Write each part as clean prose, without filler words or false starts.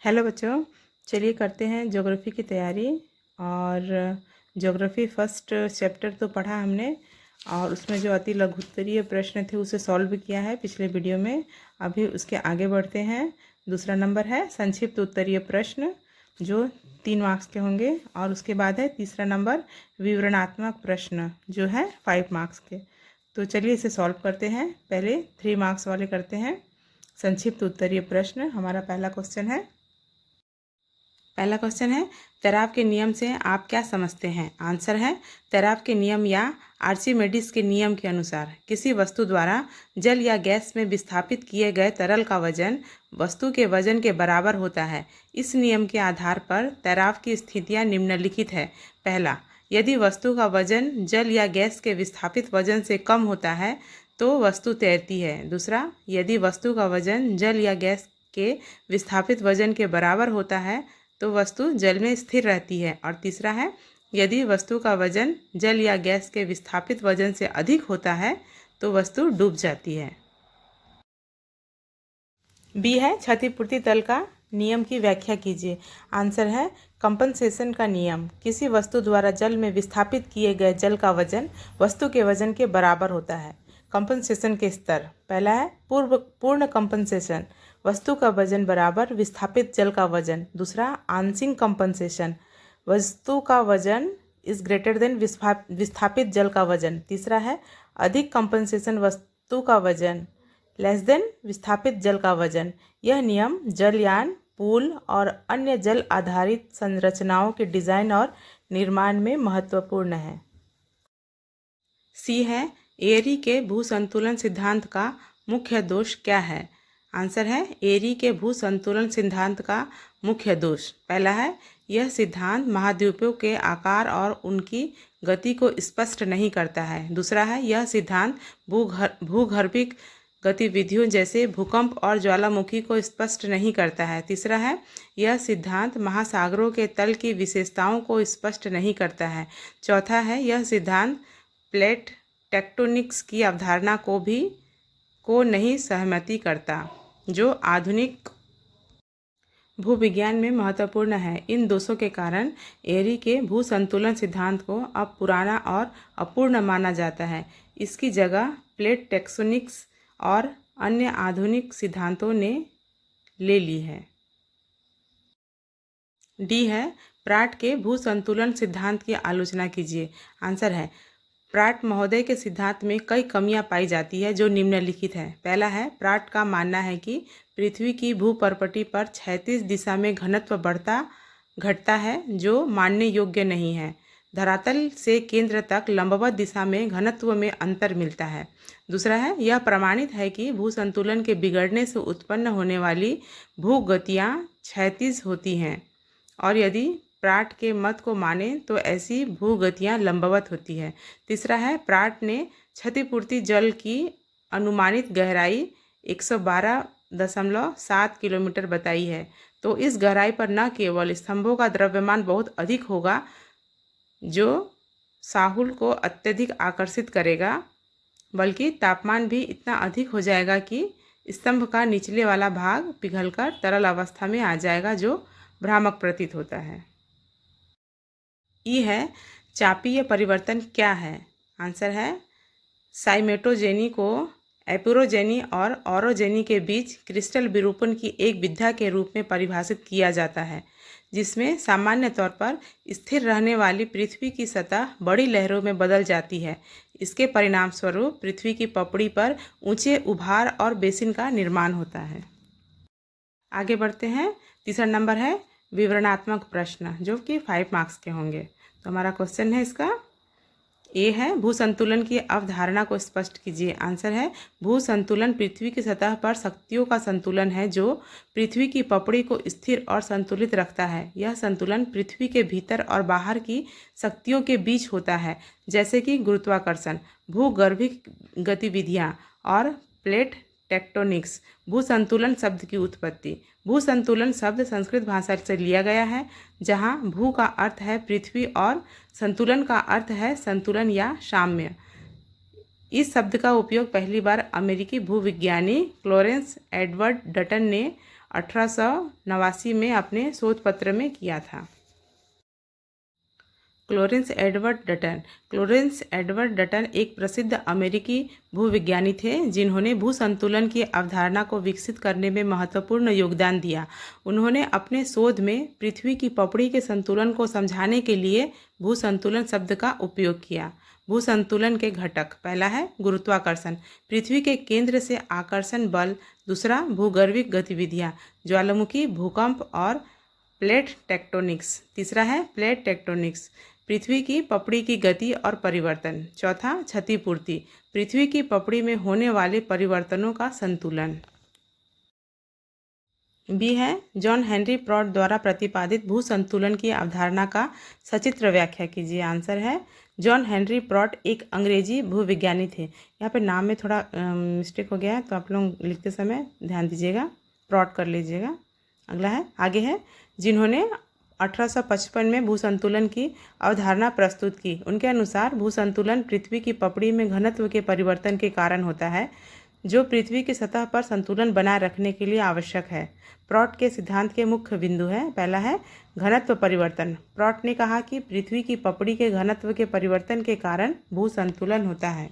Hello बच्चों, चलिए करते हैं ज्योग्राफी की तैयारी। और ज्योग्राफी फर्स्ट चैप्टर तो पढ़ा हमने और उसमें जो अति लघुत्तरीय प्रश्न थे उसे सॉल्व किया है पिछले वीडियो में। अभी उसके आगे बढ़ते हैं। दूसरा नंबर है संक्षिप्त उत्तरीय प्रश्न जो 3 मार्क्स के होंगे, और उसके बाद है तीसरा नंबर विवरणात्मक प्रश्न जो है 5 मार्क्स के। तो चलिए इसे सॉल्व करते हैं। पहले 3 मार्क्स वाले करते हैं। संक्षिप्त उत्तरीय प्रश्न। हमारा पहला क्वेश्चन है तैराव के नियम से आप क्या समझते हैं। आंसर है तैराव के नियम या आर्चिमेडिस के नियम के अनुसार किसी वस्तु द्वारा जल या गैस में विस्थापित किए गए तरल का वजन वस्तु के वजन के बराबर होता है। इस नियम के आधार पर तैराव की स्थितियां निम्नलिखित है। पहला, यदि वस्तु का वजन जल या गैस के विस्थापित वजन से कम होता है तो वस्तु तैरती है। दूसरा, यदि वस्तु का वजन जल या गैस के विस्थापित वजन के बराबर होता है तो वस्तु जल में स्थिर रहती है। और तीसरा है, यदि वस्तु का वजन जल या गैस के विस्थापित वजन से अधिक होता है तो वस्तु डूब जाती है। बी है क्षतिपूर्ति तल का नियम की व्याख्या कीजिए। आंसर है कंपनसेशन का नियम। किसी वस्तु द्वारा जल में विस्थापित किए गए जल का वजन वस्तु के वजन के बराबर होता है। कंपनसेशन के स्तर। पहला है पूर्ण कंपनसेशन, वस्तु का वजन बराबर विस्थापित जल का वजन। दूसरा, आंशिक कंपनसेशन, वस्तु का वजन इज ग्रेटर देन विस्थापित जल का वजन। तीसरा है अधिक कंपनसेशन, वस्तु का वजन लेस देन विस्थापित जल का वजन। यह नियम जलयान, पुल और अन्य जल आधारित संरचनाओं के डिजाइन और निर्माण में महत्वपूर्ण है। सी है एरी के भूसंतुलन सिद्धांत का मुख्य दोष क्या है। आंसर है एरी के भूसंतुलन सिद्धांत का मुख्य दोष। पहला है, यह सिद्धांत महाद्वीपों के आकार और उनकी गति को स्पष्ट नहीं करता है। दूसरा है, यह सिद्धांत भूगर्भिक गतिविधियों जैसे भूकंप और ज्वालामुखी को स्पष्ट नहीं करता है। तीसरा है, यह सिद्धांत महासागरों के तल की विशेषताओं को स्पष्ट नहीं करता है। चौथा है, यह सिद्धांत प्लेट टेक्टोनिक्स की अवधारणा को नहीं सहमति करता जो आधुनिक भूविज्ञान में महत्वपूर्ण है। इन दोषों के कारण एरी के भूसंतुलन सिद्धांत को अब पुराना और अपूर्ण माना जाता है। इसकी जगह प्लेट टेक्टोनिक्स और अन्य आधुनिक सिद्धांतों ने ले ली है। डी है प्राट के भूसंतुलन सिद्धांत की आलोचना कीजिए। आंसर है प्राट महोदय के सिद्धांत में कई कमियां पाई जाती है जो निम्नलिखित है। पहला है, प्राट का मानना है कि पृथ्वी की भूपर्पटी पर क्षैतिज दिशा में घनत्व घटता है जो मानने योग्य नहीं है। धरातल से केंद्र तक लंबवत दिशा में घनत्व में अंतर मिलता है। दूसरा है, यह प्रमाणित है कि भूसंतुलन के बिगड़ने से उत्पन्न होने वाली भूगतियाँ क्षैतिज होती हैं और यदि प्राट के मत को माने तो ऐसी भूगतियाँ लंबवत होती है। तीसरा है, प्राट ने क्षतिपूर्ति जल की अनुमानित गहराई 112.7 किलोमीटर बताई है। तो इस गहराई पर न केवल स्तंभों का द्रव्यमान बहुत अधिक होगा जो साहुल को अत्यधिक आकर्षित करेगा, बल्कि तापमान भी इतना अधिक हो जाएगा कि स्तंभ का निचले वाला भाग पिघलकर तरल अवस्था में आ जाएगा जो भ्रामक प्रतीत होता है। ई है चापीय परिवर्तन क्या है। आंसर है साइमेटोजेनी को एपिरोजेनी और ऑरोजेनी के बीच क्रिस्टल विरूपण की एक विधा के रूप में परिभाषित किया जाता है, जिसमें सामान्य तौर पर स्थिर रहने वाली पृथ्वी की सतह बड़ी लहरों में बदल जाती है। इसके परिणाम स्वरूप पृथ्वी की पपड़ी पर ऊंचे उभार और बेसिन का निर्माण होता है। आगे बढ़ते हैं। तीसरा नंबर है विवरणात्मक प्रश्न जो कि 5 मार्क्स के होंगे। तो हमारा क्वेश्चन है इसका ए है, भूसंतुलन की अवधारणा को स्पष्ट कीजिए। आंसर है भूसंतुलन पृथ्वी की सतह पर शक्तियों का संतुलन है जो पृथ्वी की पपड़ी को स्थिर और संतुलित रखता है। यह संतुलन पृथ्वी के भीतर और बाहर की शक्तियों के बीच होता है, जैसे कि गुरुत्वाकर्षण, भूगर्भिक गतिविधियाँ और प्लेट टेक्टोनिक्स। भूसंतुलन शब्द की उत्पत्ति। भूसंतुलन शब्द संस्कृत भाषा से लिया गया है, जहाँ भू का अर्थ है पृथ्वी और संतुलन का अर्थ है संतुलन या साम्य। इस शब्द का उपयोग पहली बार अमेरिकी भूविज्ञानी क्लोरेंस एडवर्ड डटन ने 1889 में अपने शोध पत्र में किया था। क्लोरेंस एडवर्ड डटन एक प्रसिद्ध अमेरिकी भूविज्ञानी थे जिन्होंने भू संतुलन की अवधारणा को विकसित करने में महत्वपूर्ण योगदान दिया। उन्होंने अपने शोध में पृथ्वी की पपड़ी के संतुलन को समझाने के लिए भू संतुलन शब्द का उपयोग किया। भू संतुलन के घटक, पहला है गुरुत्वाकर्षण, पृथ्वी के केंद्र से आकर्षण बल। दूसरा भूगर्भिक गतिविधियाँ, ज्वालामुखी, भूकंप और प्लेट टेक्टोनिक्स। तीसरा है प्लेट टेक्टोनिक्स, पृथ्वी की पपड़ी की गति और परिवर्तन। चौथा क्षतिपूर्ति, पृथ्वी की पपड़ी में होने वाले परिवर्तनों का संतुलन। बी है जॉन हेनरी प्रॉट द्वारा प्रतिपादित भू संतुलन की अवधारणा का सचित्र व्याख्या कीजिए। आंसर है जॉन हेनरी प्रॉट एक अंग्रेजी भूविज्ञानी थे। यहाँ पे नाम में थोड़ा मिस्टेक हो गया है, तो आप लोग लिखते समय ध्यान दीजिएगा, प्रॉट कर लीजिएगा। अगला है, आगे है, जिन्होंने 1855 में भू संतुलन की अवधारणा प्रस्तुत की। उनके अनुसार भू संतुलन पृथ्वी की पपड़ी में घनत्व के परिवर्तन के कारण होता है, जो पृथ्वी की सतह पर संतुलन बनाए रखने के लिए आवश्यक है। प्रॉट के सिद्धांत के मुख्य बिंदु है, पहला है घनत्व परिवर्तन। प्रॉट ने कहा कि पृथ्वी की पपड़ी के घनत्व के परिवर्तन के कारण भू संतुलन होता है।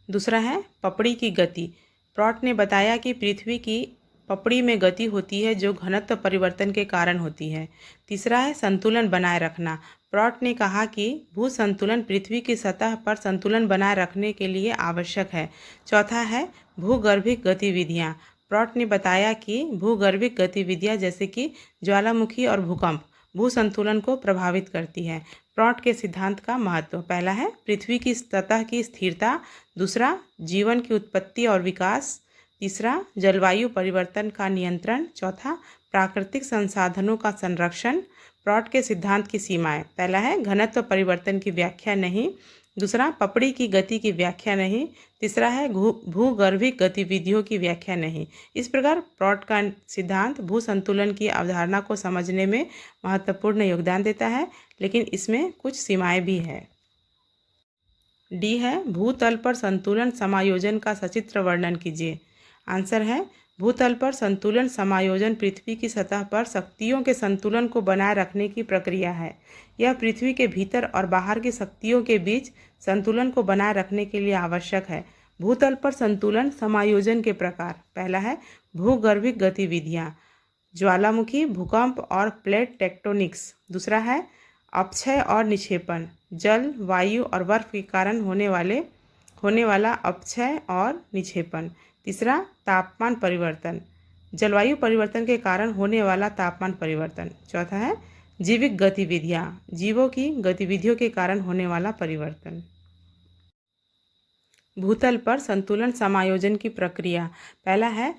दूसरा है पपड़ी की गति। प्रॉट ने बताया कि पृथ्वी की पपड़ी में गति होती है जो घनत्व परिवर्तन के कारण होती है। तीसरा है संतुलन बनाए रखना। प्रॉट ने कहा कि भू संतुलन पृथ्वी की सतह पर संतुलन बनाए रखने के लिए आवश्यक है। चौथा है भूगर्भिक गतिविधियाँ। प्रॉट ने बताया कि भूगर्भिक गतिविधियाँ जैसे कि ज्वालामुखी और भूकंप भू संतुलन को प्रभावित करती है। प्रॉट के सिद्धांत का महत्व, पहला है पृथ्वी की सतह की स्थिरता। दूसरा जीवन की उत्पत्ति और विकास। तीसरा जलवायु परिवर्तन का नियंत्रण। चौथा प्राकृतिक संसाधनों का संरक्षण। प्रॉट के सिद्धांत की सीमाएं, पहला है घनत्व परिवर्तन की व्याख्या नहीं। दूसरा पपड़ी की गति की व्याख्या नहीं। तीसरा है भूगर्भिक गतिविधियों की व्याख्या नहीं। इस प्रकार प्रॉट का सिद्धांत भू संतुलन की अवधारणा को समझने में महत्वपूर्ण योगदान देता है, लेकिन इसमें कुछ सीमाएं भी है। डी है भूतल पर संतुलन समायोजन का सचित्र वर्णन कीजिए। आंसर है भूतल पर संतुलन समायोजन पृथ्वी की सतह पर शक्तियों के संतुलन को बनाए रखने की प्रक्रिया है। यह पृथ्वी के भीतर और बाहर की शक्तियों के बीच संतुलन को बनाए रखने के लिए आवश्यक है। भूतल पर संतुलन समायोजन के प्रकार, पहला है भूगर्भिक गतिविधियाँ, ज्वालामुखी, भूकंप और प्लेट टेक्टोनिक्स। दूसरा है अपक्षय और निक्षेपण, जल, वायु और बर्फ के कारण होने वाला अपक्षय और निक्षेपण। तीसरा तापमान परिवर्तन, जलवायु परिवर्तन के कारण होने वाला तापमान परिवर्तन। चौथा है जीविक गतिविधियाँ, जीवों की गतिविधियों के कारण होने वाला परिवर्तन। भूतल पर संतुलन समायोजन की प्रक्रिया, पहला है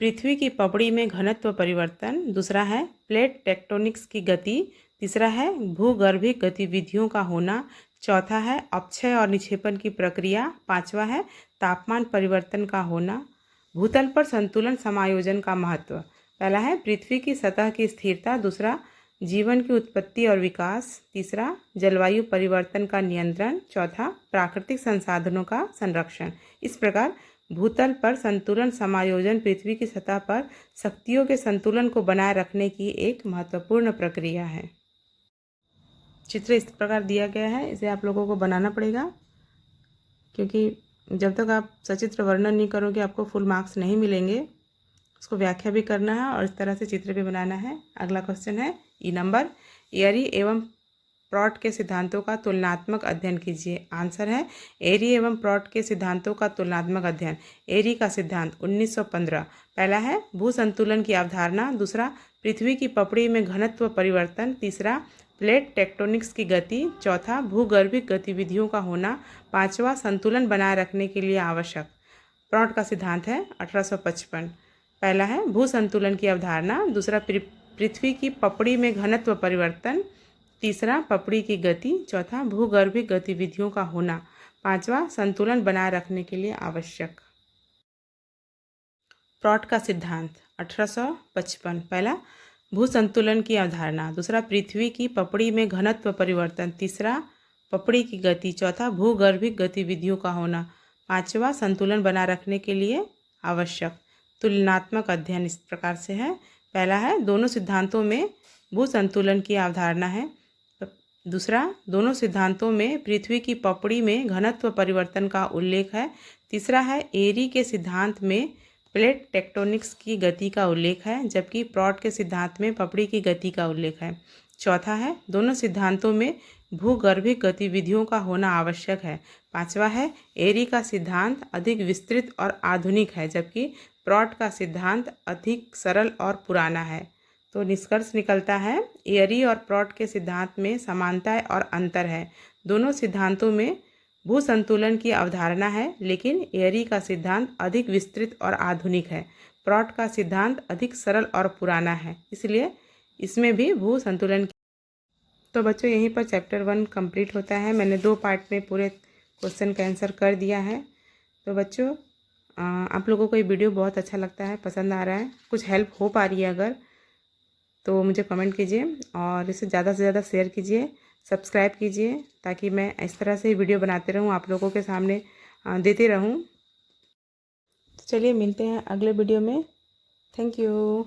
पृथ्वी की पपड़ी में घनत्व परिवर्तन। दूसरा है प्लेट टेक्टोनिक्स की गति। तीसरा है भूगर्भिक गतिविधियों का होना। चौथा है अपक्षय और निक्षेपण की प्रक्रिया। पांचवा है तापमान परिवर्तन का होना। भूतल पर संतुलन समायोजन का महत्व, पहला है पृथ्वी की सतह की स्थिरता। दूसरा जीवन की उत्पत्ति और विकास। तीसरा जलवायु परिवर्तन का नियंत्रण। चौथा प्राकृतिक संसाधनों का संरक्षण। इस प्रकार भूतल पर संतुलन समायोजन पृथ्वी की सतह पर शक्तियों के संतुलन को बनाए रखने की एक महत्वपूर्ण प्रक्रिया है। चित्र इस प्रकार दिया गया है, इसे आप लोगों को बनाना पड़ेगा, क्योंकि जब तक आप सचित्र वर्णन नहीं करोगे आपको फुल मार्क्स नहीं मिलेंगे। उसको व्याख्या भी करना है और इस तरह से चित्र भी बनाना है। अगला क्वेश्चन है ई नंबर, एरी एवं प्रॉट के सिद्धांतों का तुलनात्मक अध्ययन कीजिए। आंसर है एरी एवं प्रॉट के सिद्धांतों का तुलनात्मक अध्ययन। एरी का सिद्धांत 1915, पहला है भू संतुलन की अवधारणा। दूसरा पृथ्वी की पपड़ी में घनत्व परिवर्तन। तीसरा प्लेट टेक्टोनिक्स की गति। चौथा भूगर्भिक गतिविधियों का होना। पांचवा संतुलन बनाए रखने के लिए आवश्यक। प्रॉट का सिद्धांत है 1855, पहला है भू संतुलन की अवधारणा। दूसरा पृथ्वी की पपड़ी में घनत्व परिवर्तन। तीसरा पपड़ी की गति। चौथा भूगर्भिक गतिविधियों का होना। पांचवा संतुलन बनाए रखने के लिए आवश्यक। प्रॉट का सिद्धांत 1855, पहला भू संतुलन की अवधारणा। दूसरा पृथ्वी की पपड़ी में घनत्व परिवर्तन। तीसरा पपड़ी की गति। चौथा, भूगर्भिक गतिविधियों का होना। पांचवा, संतुलन बना रखने के लिए आवश्यक। तुलनात्मक अध्ययन इस प्रकार से है। पहला है, दोनों सिद्धांतों में भू संतुलन की अवधारणा है। दूसरा, दोनों सिद्धांतों में पृथ्वी की पपड़ी में घनत्व परिवर्तन का उल्लेख है। तीसरा है, एरी के सिद्धांत में प्लेट टेक्टोनिक्स की गति का उल्लेख है, जबकि प्रॉट के सिद्धांत में पपड़ी की गति का उल्लेख है। चौथा है, दोनों सिद्धांतों में भूगर्भिक गतिविधियों का होना आवश्यक है। पांचवा है, एरी का सिद्धांत अधिक विस्तृत और आधुनिक है, जबकि प्रॉट का सिद्धांत अधिक सरल और पुराना है। तो निष्कर्ष निकलता है, एरी और प्रॉट के सिद्धांत में समानता और अंतर है। दोनों सिद्धांतों में भू संतुलन की अवधारणा है, लेकिन एरी का सिद्धांत अधिक विस्तृत और आधुनिक है। प्रॉट का सिद्धांत अधिक सरल और पुराना है, इसलिए इसमें भी भू संतुलन। तो बच्चों, यहीं पर चैप्टर 1 कंप्लीट होता है। मैंने 2 पार्ट में पूरे क्वेश्चन का आंसर कर दिया है। तो बच्चों, आप लोगों को ये वीडियो बहुत अच्छा लगता है, पसंद आ रहा है, कुछ हेल्प हो पा रही है अगर, तो मुझे कमेंट कीजिए और इसे ज़्यादा से ज़्यादा शेयर कीजिए, सब्सक्राइब कीजिए, ताकि मैं इस तरह से वीडियो बनाते रहूं, आप लोगों के सामने देते रहूं। तो चलिए मिलते हैं अगले वीडियो में। Thank you.